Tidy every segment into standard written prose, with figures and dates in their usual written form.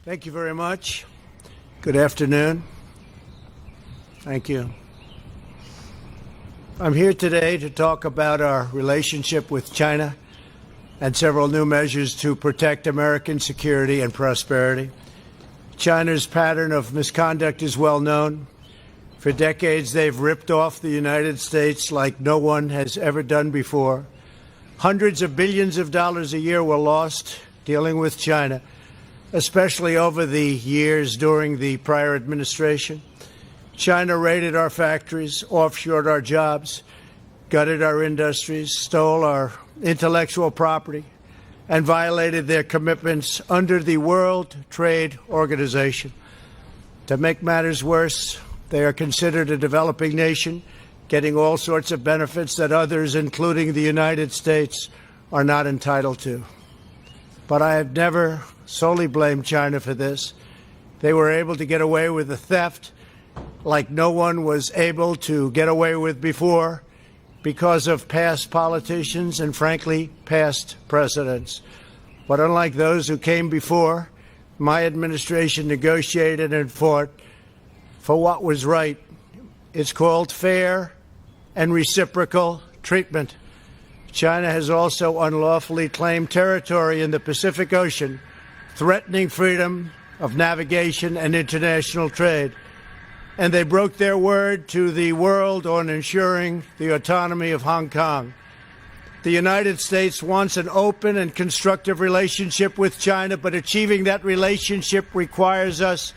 Thank you very much. Good afternoon. Thank you. I'm here today to talk about our relationship with China and several new measures to protect American security and prosperity. China's pattern of misconduct is well known. For decades, they've ripped off the United States like no one has ever done before. Hundreds of billions of dollars a year were lost dealing with China, especially over the years during the prior administration. China raided our factories, offshored our jobs, gutted our industries, stole our intellectual property, and violated their commitments under the World Trade Organization. To make matters worse, they are considered a developing nation, getting all sorts of benefits that others, including the United States, are not entitled to. But I have never solely blamed China for this. They were able to get away with the theft like no one was able to get away with before because of past politicians and, frankly, past presidents. But unlike those who came before, my administration negotiated and fought for what was right. It's called fair and reciprocal treatment. China has also unlawfully claimed territory in the Pacific Ocean, threatening freedom of navigation and international trade. And they broke their word to the world on ensuring the autonomy of Hong Kong. The United States wants an open and constructive relationship with China, but achieving that relationship requires us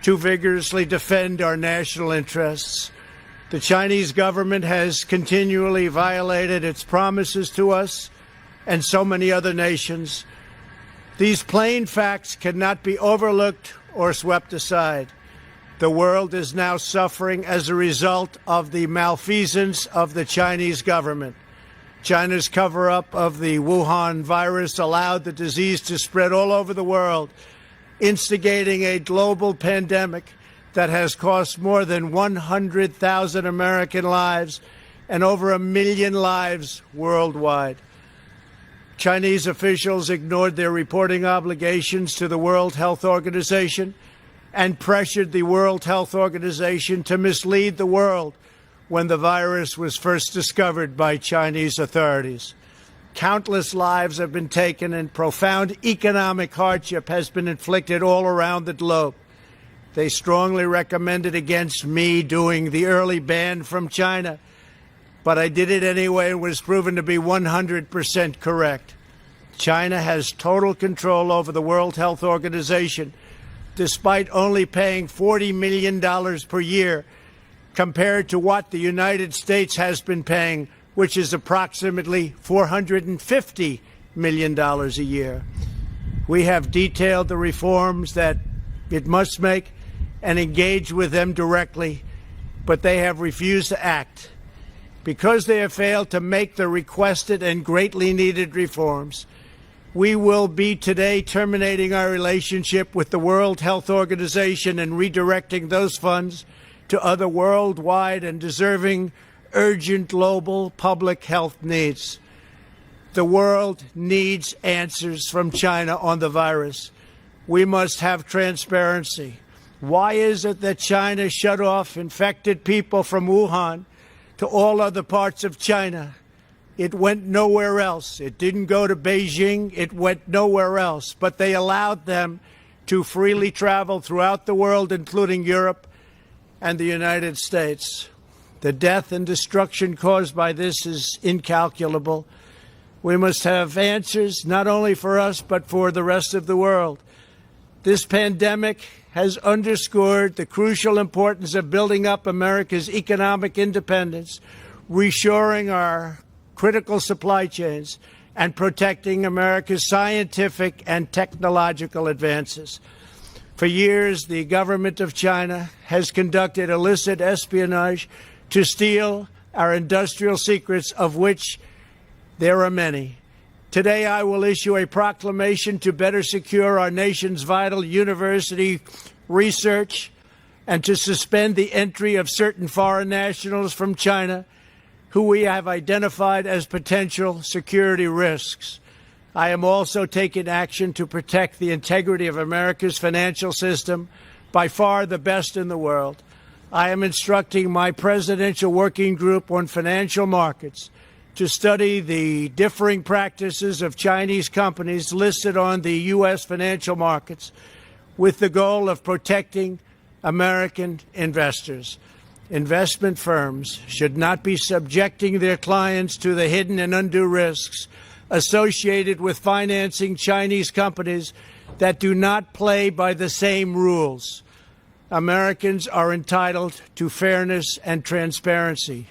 to vigorously defend our national interests. The Chinese government has continually violated its promises to us and so many other nations. These plain facts cannot be overlooked or swept aside. The world is now suffering as a result of the malfeasance of the Chinese government. China's cover-up of the Wuhan virus allowed the disease to spread all over the world, instigating a global pandemic that has cost more than 100,000 American lives and over 1 million lives worldwide. Chinese officials ignored their reporting obligations to the World Health Organization and pressured the World Health Organization to mislead the world when the virus was first discovered by Chinese authorities. Countless lives have been taken and profound economic hardship has been inflicted all around the globe. They strongly recommended against me doing the early ban from China, but I did it anyway and was proven to be 100% correct. China has total control over the World Health Organization, despite only paying $40 million per year compared to what the United States has been paying, which is approximately $450 million a year. We have detailed the reforms that it must make and engage with them directly, but they have refused to act. Because they have failed to make the requested and greatly needed reforms, we will be today terminating our relationship with the World Health Organization and redirecting those funds to other worldwide and deserving urgent global public health needs. The world needs answers from China on the virus. We must have transparency. Why is it that China shut off infected people from Wuhan to all other parts of China? It went nowhere else. It didn't go to Beijing. It went nowhere else. But they allowed them to freely travel throughout the world, including Europe and the United States. The death and destruction caused by this is incalculable. We must have answers not only for us, but for the rest of the world. This pandemic has underscored the crucial importance of building up America's economic independence, reshoring our critical supply chains, and protecting America's scientific and technological advances. For years, the government of China has conducted illicit espionage to steal our industrial secrets, of which there are many. Today, I will issue a proclamation to better secure our nation's vital university research and to suspend the entry of certain foreign nationals from China who we have identified as potential security risks. I am also taking action to protect the integrity of America's financial system, by far the best in the world. I am instructing my presidential working group on financial markets to study the differing practices of Chinese companies listed on the U.S. financial markets with the goal of protecting American investors. Investment firms should not be subjecting their clients to the hidden and undue risks associated with financing Chinese companies that do not play by the same rules. Americans are entitled to fairness and transparency.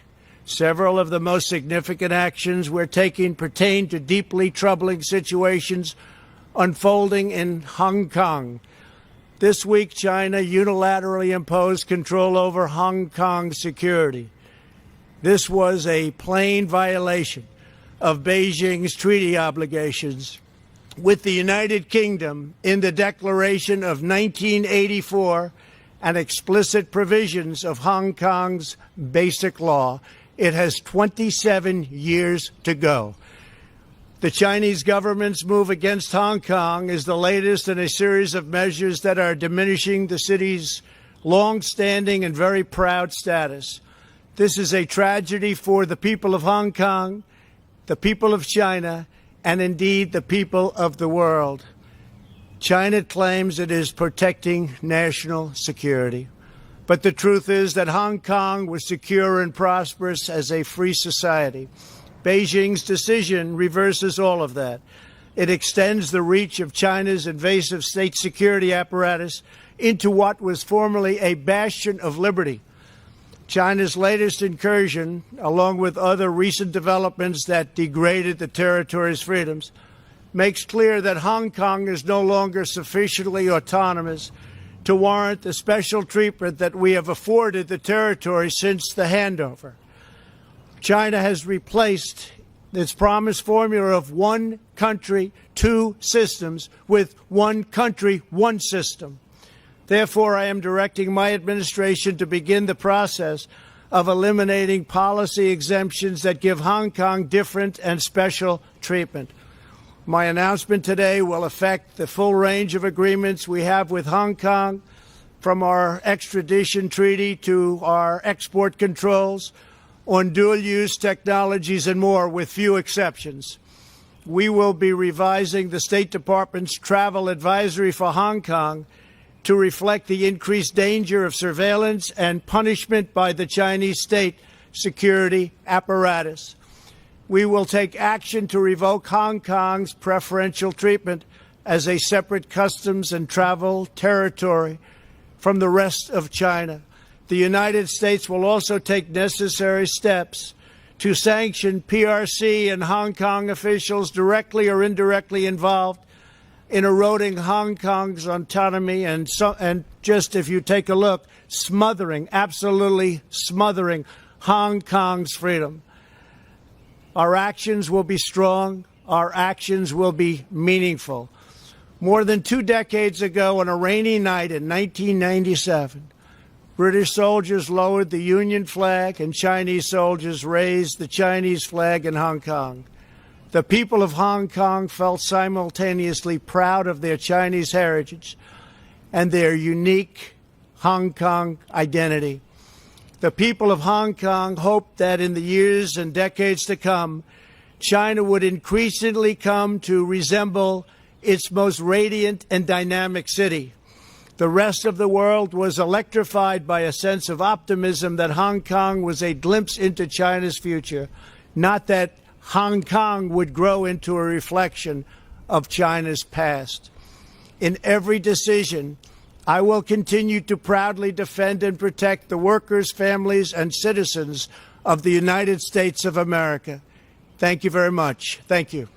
Several of the most significant actions we're taking pertain to deeply troubling situations unfolding in Hong Kong. This week, China unilaterally imposed control over Hong Kong security. This was a plain violation of Beijing's treaty obligations with the United Kingdom in the Declaration of 1984 and explicit provisions of Hong Kong's Basic Law. It has 27 years to go. The Chinese government's move against Hong Kong is the latest in a series of measures that are diminishing the city's long-standing and very proud status. This is a tragedy for the people of Hong Kong, the people of China, and indeed the people of the world. China claims it is protecting national security. But the truth is that Hong Kong was secure and prosperous as a free society. Beijing's decision reverses all of that. It extends the reach of China's invasive state security apparatus into what was formerly a bastion of liberty. China's latest incursion, along with other recent developments that degraded the territory's freedoms, makes clear that Hong Kong is no longer sufficiently autonomous to warrant the special treatment that we have afforded the territory since the handover. China has replaced its promised formula of one country, two systems with one country, one system. Therefore, I am directing my administration to begin the process of eliminating policy exemptions that give Hong Kong different and special treatment. My announcement today will affect the full range of agreements we have with Hong Kong, from our extradition treaty to our export controls on dual-use technologies and more, with few exceptions. We will be revising the State Department's travel advisory for Hong Kong to reflect the increased danger of surveillance and punishment by the Chinese state security apparatus. We will take action to revoke Hong Kong's preferential treatment as a separate customs and travel territory from the rest of China. The United States will also take necessary steps to sanction PRC and Hong Kong officials directly or indirectly involved in eroding Hong Kong's autonomy and just, if you take a look, absolutely smothering Hong Kong's freedom. Our actions will be strong. Our actions will be meaningful. More than 2 decades ago, on a rainy night in 1997, British soldiers lowered the Union flag and Chinese soldiers raised the Chinese flag in Hong Kong. The people of Hong Kong felt simultaneously proud of their Chinese heritage and their unique Hong Kong identity. The people of Hong Kong hoped that in the years and decades to come, China would increasingly come to resemble its most radiant and dynamic city. The rest of the world was electrified by a sense of optimism that Hong Kong was a glimpse into China's future, not that Hong Kong would grow into a reflection of China's past. In every decision, I will continue to proudly defend and protect the workers, families, and citizens of the United States of America. Thank you very much. Thank you.